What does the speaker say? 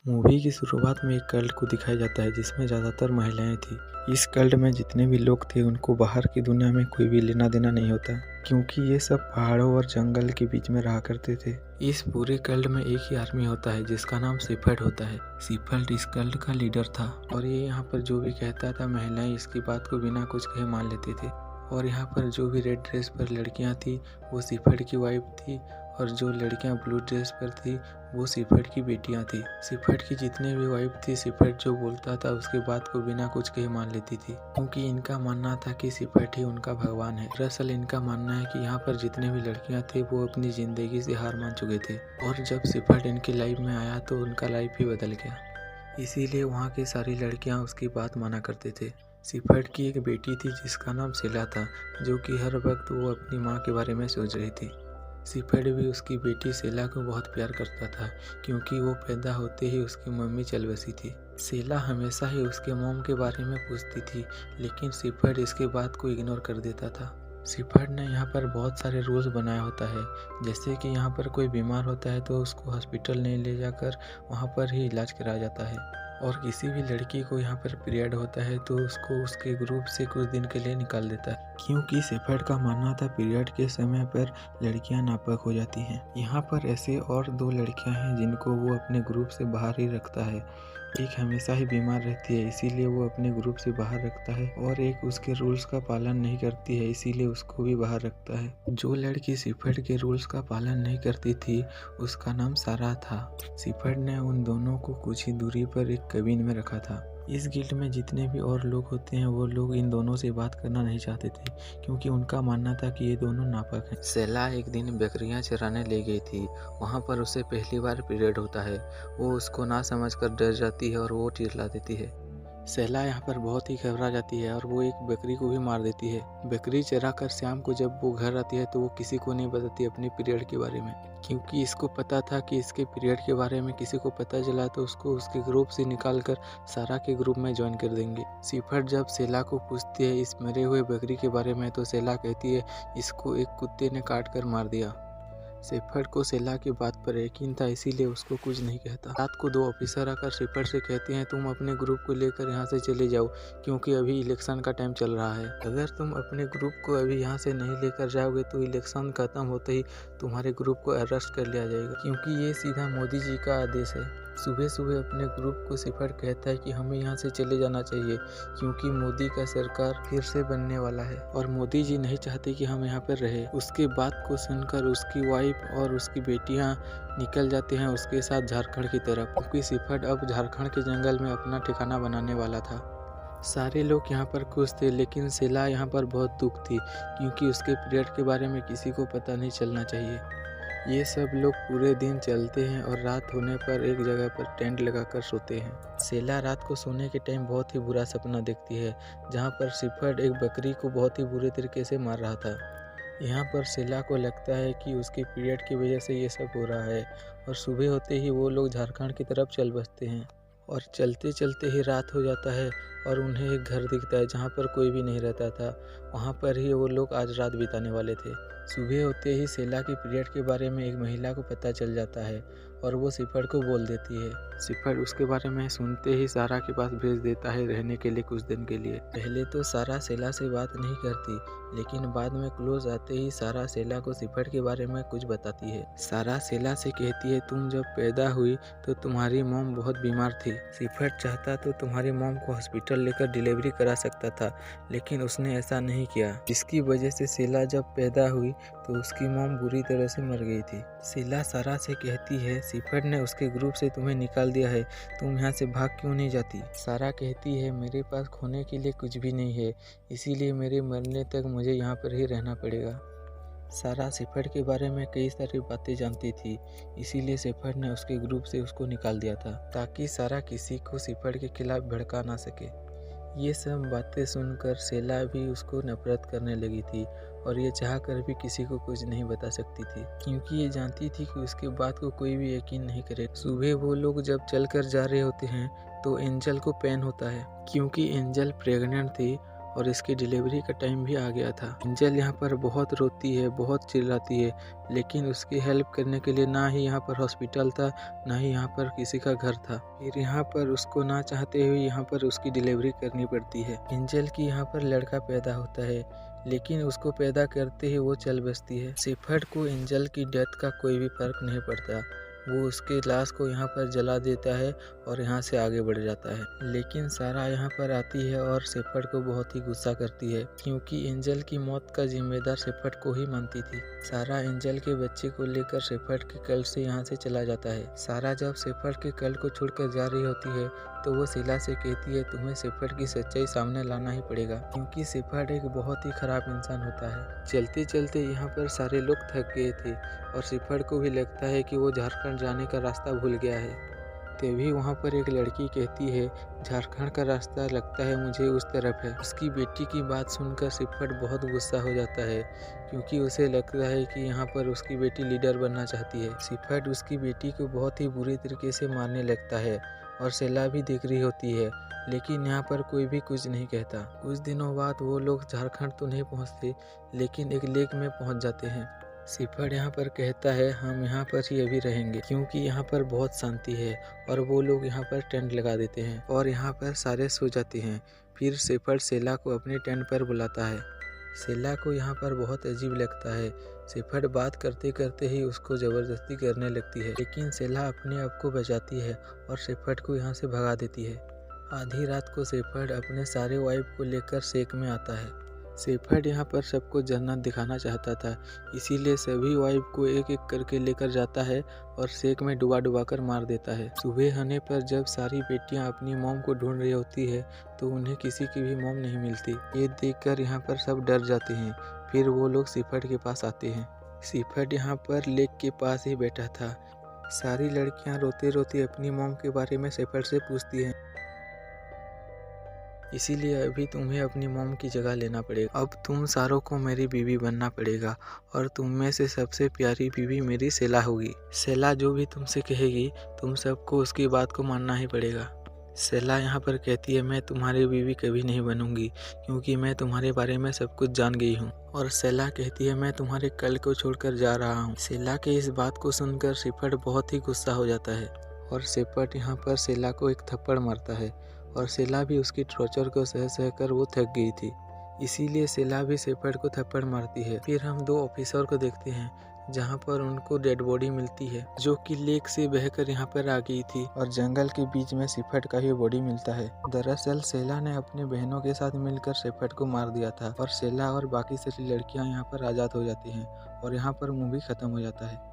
Movie की शुरुआत में एक कल्ट को दिखाया जाता है जिसमें ज़्यादातर महिलाएं थी। इस कल्ट में जितने भी लोग थे उनको बाहर की दुनिया में कोई भी लेना देना नहीं होता, क्योंकि ये सब पहाड़ों और जंगल के बीच में रहा करते थे। इस पूरे कल्ट में एक ही आर्मी होता है जिसका नाम सेफर्ड होता है। सेफर्ड इस कल्ट का लीडर था और ये यहाँ पर जो भी कहता था महिलाएं इसकी बात को बिना कुछ कहे मान लेती थी। और यहाँ पर जो भी रेड ड्रेस पर लड़कियाँ थी वो सेफर्ड की वाइफ थी, और जो लड़कियां ब्लू ड्रेस पर थी वो सेफर्ड की बेटियां थी। सेफर्ड की जितने भी वाइफ थी सेफर्ड जो बोलता था उसके बात को बिना कुछ कहे मान लेती थी, क्योंकि इनका मानना था कि सेफर्ड ही उनका भगवान है। दरअसल इनका मानना है कि यहाँ पर जितने भी लड़कियां थे वो अपनी जिंदगी से हार मान चुके थे, और जब सेफर्ड इनकी लाइफ में आया तो उनका लाइफ ही बदल गया। इसीलिए वहाँ की सारी लड़कियाँ उसकी बात माना करते थे। सेफर्ड की एक बेटी थी जिसका नाम सेला था, जो कि हर वक्त वो अपनी माँ के बारे में सोच रही थी। सेफर्ड भी उसकी बेटी सेला को बहुत प्यार करता था, क्योंकि वो पैदा होते ही उसकी मम्मी चल बसी थी। सेला हमेशा ही उसके मॉम के बारे में पूछती थी, लेकिन सेफर्ड इसके बात को इग्नोर कर देता था। सेफर्ड ने यहाँ पर बहुत सारे रूल्स बनाया होता है, जैसे कि यहाँ पर कोई बीमार होता है तो उसको हॉस्पिटल नहीं ले जाकर वहाँ पर ही इलाज कराया जाता है, और किसी भी लड़की को यहाँ पर पीरियड होता है तो उसको उसके ग्रुप से कुछ दिन के लिए निकाल देता है, क्योंकि सेफर्ड का मानना था पीरियड के समय पर लड़कियां नापाक हो जाती हैं। यहाँ पर ऐसे और दो लड़कियां हैं जिनको वो अपने ग्रुप से बाहर ही रखता है। एक हमेशा ही बीमार रहती है इसीलिए वो अपने ग्रुप से बाहर रखता है, और एक उसके रूल्स का पालन नहीं करती है इसीलिए उसको भी बाहर रखता है। जो लड़की सेफर्ड के रूल्स का पालन नहीं करती थी उसका नाम सारा था। सेफर्ड ने उन दोनों को कुछ ही दूरी पर एक केबिन में रखा था। इस गिल्ड में जितने भी और लोग होते हैं वो लोग इन दोनों से बात करना नहीं चाहते थे, क्योंकि उनका मानना था कि ये दोनों नापाक हैं। सेला एक दिन बकरियां चराने ले गई थी। वहाँ पर उसे पहली बार पीरियड होता है। वो उसको ना समझकर डर जाती है और वो चिल्ला देती है। सेला यहाँ पर बहुत ही घबरा जाती है और वो एक बकरी को भी मार देती है। बकरी चरा कर शाम को जब वो घर आती है तो वो किसी को नहीं बताती अपने पीरियड के बारे में, क्योंकि इसको पता था कि इसके पीरियड के बारे में किसी को पता चला तो उसको उसके ग्रुप से निकाल कर सारा के ग्रुप में ज्वाइन कर देंगे। सेफर्ड जब सेला को पूछती है इस मरे हुए बकरी के बारे में तो सेला कहती है इसको एक कुत्ते ने काट कर मार दिया। सेफर्ड को सेला की बात पर यकीन था इसीलिए उसको कुछ नहीं कहता। रात को दो ऑफिसर आकर सेफर्ड से कहते हैं तुम अपने ग्रुप को लेकर यहाँ से चले जाओ, क्योंकि अभी इलेक्शन का टाइम चल रहा है। अगर तुम अपने ग्रुप को अभी यहाँ से नहीं लेकर जाओगे तो इलेक्शन खत्म होते ही तुम्हारे ग्रुप को अरेस्ट कर लिया जाएगा, क्योंकि ये सीधा मोदी जी का आदेश है। सुबह सुबह अपने ग्रुप को सेफर्ड कहता है कि हमें यहाँ से चले जाना चाहिए, क्योंकि मोदी का सरकार फिर से बनने वाला है और मोदी जी नहीं चाहते कि हम यहाँ पर रहे। उसके बात को सुनकर उसकी वाइफ और उसकी बेटियाँ निकल जाते हैं उसके साथ झारखंड की तरफ, क्योंकि सेफर्ड अब झारखंड के जंगल में अपना ठिकाना बनाने वाला था। सारे लोग यहाँ पर खुश थे, लेकिन सेला यहाँ पर बहुत दुख थी, क्योंकि उसके पीरियड के बारे में किसी को पता नहीं चलना चाहिए। ये सब लोग पूरे दिन चलते हैं और रात होने पर एक जगह पर टेंट लगाकर सोते हैं। सेला रात को सोने के टाइम बहुत ही बुरा सपना देखती है, जहाँ पर सेफर्ड एक बकरी को बहुत ही बुरे तरीके से मार रहा था। यहाँ पर सेला को लगता है कि उसके पीरियड की वजह से ये सब हो रहा है, और सुबह होते ही वो लोग झारखंड की तरफ चल बसते हैं, और चलते चलते ही रात हो जाता है और उन्हें एक घर दिखता है जहाँ पर कोई भी नहीं रहता था। वहाँ पर ही वो लोग आज रात बिताने वाले थे। सुबह होते ही सेला के पीरियड के बारे में एक महिला को पता चल जाता है और वो सेफर्ड को बोल देती है। सेफर्ड उसके बारे में सुनते ही सारा के पास भेज देता है रहने के लिए कुछ दिन के लिए। पहले तो सारा सेला से बात नहीं करती, लेकिन बाद में क्लोज आते ही सारा सेला को सेफर्ड के बारे में कुछ बताती है। सारा सेला से कहती है तुम जब पैदा हुई तो तुम्हारी मॉम बहुत बीमार थी। सेफर्ड चाहता तो तुम्हारी मॉम को हॉस्पिटल लेकर डिलीवरी करा सकता था, लेकिन उसने ऐसा नहीं किया, जिसकी वजह से सेला जब पैदा हुई तो उसकी मॉम बुरी तरह से मर गई थी। सेला सारा से कहती है सेफर्ड ने उसके ग्रुप से तुम्हें निकाल दिया है, तुम यहाँ से भाग क्यों नहीं जाती। सारा कहती है मेरे पास खोने के लिए कुछ भी नहीं है, इसीलिए मेरे मरने तक मुझे यहाँ पर ही रहना पड़ेगा। सारा सेफर्ड के बारे में कई सारी बातें जानती थी, इसीलिए सेफर्ड ने उसके ग्रुप से उसको निकाल दिया था, ताकि सारा किसी को सेफर्ड के खिलाफ भड़का ना सके। ये सब बातें सुनकर सेला भी उसको नफरत करने लगी थी, और ये चाहकर भी किसी को कुछ नहीं बता सकती थी, क्योंकि ये जानती थी कि उसके बात को कोई भी यकीन नहीं करे। सुबह वो लोग जब चल कर जा रहे होते हैं तो एंजल को पेन होता है, क्योंकि एंजल प्रेग्नेंट थी और इसकी डिलीवरी का टाइम भी आ गया था। एंजल यहाँ पर बहुत रोती है, बहुत चिल्लाती है, लेकिन उसकी हेल्प करने के लिए ना ही यहाँ पर हॉस्पिटल था, ना ही यहाँ पर किसी का घर था। फिर यहाँ पर उसको ना चाहते हुए यहाँ पर उसकी डिलीवरी करनी पड़ती है। एंजल की यहाँ पर लड़का पैदा होता है, लेकिन उसको पैदा करते ही वो चल बसती है। शेफर्ड को एंजल की डेथ का कोई भी फर्क नहीं पड़ता। वो उसके लाश को यहाँ पर जला देता है और यहाँ से आगे बढ़ जाता है। लेकिन सारा यहाँ पर आती है और शेफर्ड को बहुत ही गुस्सा करती है, क्योंकि एंजल की मौत का जिम्मेदार शेफर्ड को ही मानती थी। सारा एंजल के बच्चे को लेकर शेफर्ड के कल्ट से यहाँ से चला जाता है। सारा जब शेफर्ड के कल्ट को छोड़कर जा रही होती है तो वो शीला से कहती है, तुम्हें शेफर्ड की सच्चाई सामने लाना ही पड़ेगा, क्योंकि शेफर्ड एक बहुत ही खराब इंसान होता है। चलते चलते यहाँ पर सारे लोग थक गए थे और शेफर्ड को भी लगता है कि वो झारखंड जाने का रास्ता भूल गया है। तभी वहाँ पर एक लड़की कहती है, झारखंड का रास्ता लगता है मुझे उस तरफ है। उसकी बेटी की बात सुनकर शेफर्ड बहुत गुस्सा हो जाता है, क्योंकि उसे लगता है कि यहाँ पर उसकी बेटी लीडर बनना चाहती है। शेफर्ड उसकी बेटी को बहुत ही बुरी तरीके से मारने लगता है और शीला भी देख रही होती है, लेकिन यहाँ पर कोई भी कुछ नहीं कहता। कुछ दिनों बाद वो लोग झारखंड तो नहीं पहुँचते, लेकिन एक लेक में पहुँच जाते हैं। शेफर्ड यहाँ पर कहता है, हम यहाँ पर ही अभी रहेंगे, क्योंकि यहाँ पर बहुत शांति है। और वो लोग यहाँ पर टेंट लगा देते हैं और यहाँ पर सारे सो जाते हैं। फिर शेफर्ड शीला को अपने टेंट पर बुलाता है। शीला को यहाँ पर बहुत अजीब लगता है। शेफर्ड बात करते करते ही उसको ज़बरदस्ती करने लगती है, लेकिन शीला अपने आप को बचाती है और शेफर्ड को यहाँ से भगा देती है। आधी रात को शेफर्ड अपने सारे वाइफ को लेकर शेक में आता है। शेफर्ड यहाँ पर सबको जन्नत दिखाना चाहता था, इसीलिए सभी वाइफ को एक एक करके लेकर जाता है और शेक में डुबा डुबा कर मार देता है। सुबह होने पर जब सारी बेटियाँ अपनी मॉम को ढूंढ रही होती है तो उन्हें किसी की भी मॉम नहीं मिलती। ये देखकर यहाँ पर सब डर जाते हैं। फिर वो लोग शेफर्ड के पास आते हैं। शेफर्ड यहाँ पर लेक के पास ही बैठा था। सारी लड़कियाँ रोते रोते अपनी मॉम के बारे में शेफर्ड से पूछती हैं, इसीलिए अभी तुम्हें अपनी मॉम की जगह लेना पड़ेगा। अब तुम सारों को मेरी बीवी बनना पड़ेगा और तुम में से सबसे प्यारी बीवी मेरी शीला होगी। शीला जो भी तुमसे कहेगी तुम सबको उसकी बात को मानना ही पड़ेगा। शीला यहाँ पर कहती है, मैं तुम्हारी बीवी कभी नहीं बनूंगी, क्योंकि मैं तुम्हारे बारे में सब कुछ जान गई हूँ। और शीला कहती है, मैं तुम्हारे कल को छोड़कर जा रहा हूँ। शीला के इस बात को सुनकर शेफर्ड बहुत ही गुस्सा हो जाता है और शेफर्ड यहाँ पर शीला को एक थप्पड़ मारता है और शीला भी उसकी टॉर्चर को सह सह कर वो थक गई थी, इसीलिए शीला भी शेफर्ड को थप्पड़ मारती है। फिर हम दो ऑफिसर को देखते हैं, जहाँ पर उनको डेड बॉडी मिलती है, जो कि लेक से बहकर यहाँ पर आ गई थी और जंगल के बीच में शेफर्ड का ही बॉडी मिलता है। दरअसल शीला ने अपनी बहनों के साथ मिलकर शेफर्ड को मार दिया था और शीला और बाकी सारी लड़कियाँ यहाँ पर आज़ाद हो जाती हैं और यहाँ पर मूवी खत्म हो जाता है।